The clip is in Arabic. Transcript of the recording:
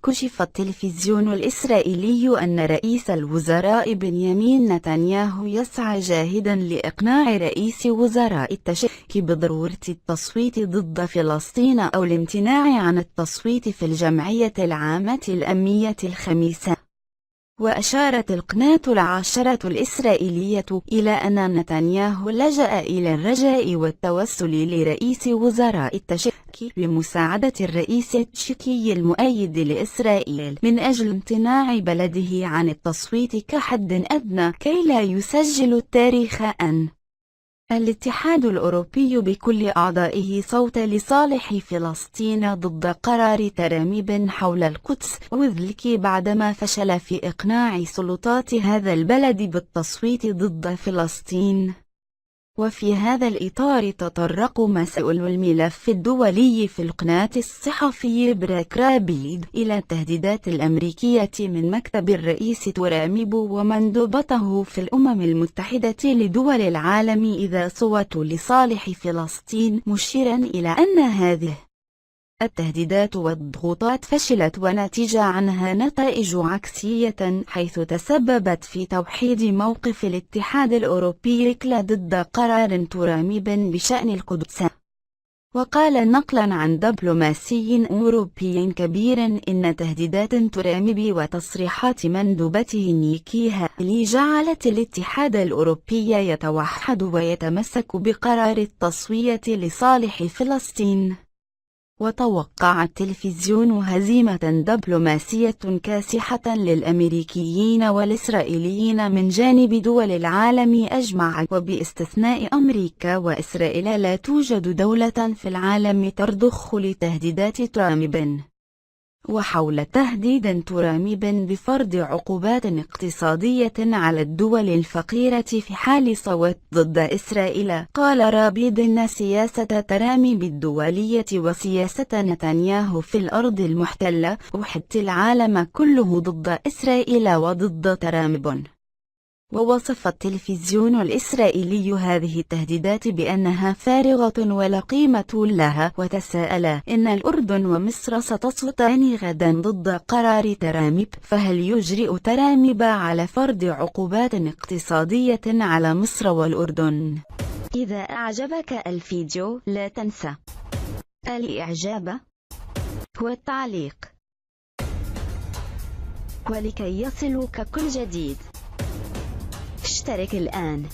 كشف التلفزيون الإسرائيلي أن رئيس الوزراء بنيامين نتنياهو يسعى جاهدا لإقناع رئيس وزراء التشكي بضرورة التصويت ضد فلسطين أو الامتناع عن التصويت في الجمعية العامة الأممية الخميس. وأشارت القناة العاشرة الإسرائيلية إلى أن نتنياهو لجأ إلى الرجاء والتوسل لرئيس وزراء التشكي بمساعدة الرئيس التشيكي المؤيد لإسرائيل من أجل امتناع بلده عن التصويت كحد أدنى كي لا يسجل التاريخ أن الاتحاد الأوروبي بكل أعضائه صوت لصالح فلسطين ضد قرار تراميب حول القدس، وذلك بعدما فشل في إقناع سلطات هذا البلد بالتصويت ضد فلسطين. وفي هذا الإطار تطرق مسؤول الملف الدولي في القناة الصحفي براك رابيد إلى التهديدات الأمريكية من مكتب الرئيس تراميب ومندوبته في الأمم المتحدة لدول العالم إذا صوتوا لصالح فلسطين، مشيرا إلى أن هذه التهديدات والضغوطات فشلت ونتج عنها نتائج عكسية، حيث تسببت في توحيد موقف الاتحاد الأوروبي ضد قرار تراميب بشأن القدس. وقال نقلا عن دبلوماسي أوروبي كبير إن تهديدات تراميب وتصريحات مندوبته نيكي هالي جعلت الاتحاد الأوروبي يتوحد ويتمسك بقرار التصويت لصالح فلسطين. وتوقع التلفزيون هزيمة دبلوماسية كاسحة للأمريكيين والإسرائيليين من جانب دول العالم أجمع، وباستثناء أمريكا وإسرائيل لا توجد دولة في العالم ترضخ لتهديدات تراميب. وحول تهديد تراميب بفرض عقوبات اقتصادية على الدول الفقيرة في حال صوت ضد إسرائيل، قال رابيد إن سياسة تراميب الدولية وسياسة نتنياهو في الأرض المحتلة وحتى العالم كله ضد إسرائيل وضد تراميب. ووصف التلفزيون الإسرائيلي هذه التهديدات بأنها فارغة ولا قيمة لها، وتساءل إن الأردن ومصر ستصوتان غدا ضد قرار تراميب، فهل يجرئ تراميب على فرض عقوبات اقتصادية على مصر والأردن؟ إذا أعجبك الفيديو لا تنسى الإعجاب والتعليق، ولكي يصلك كل جديد اشترك الآن.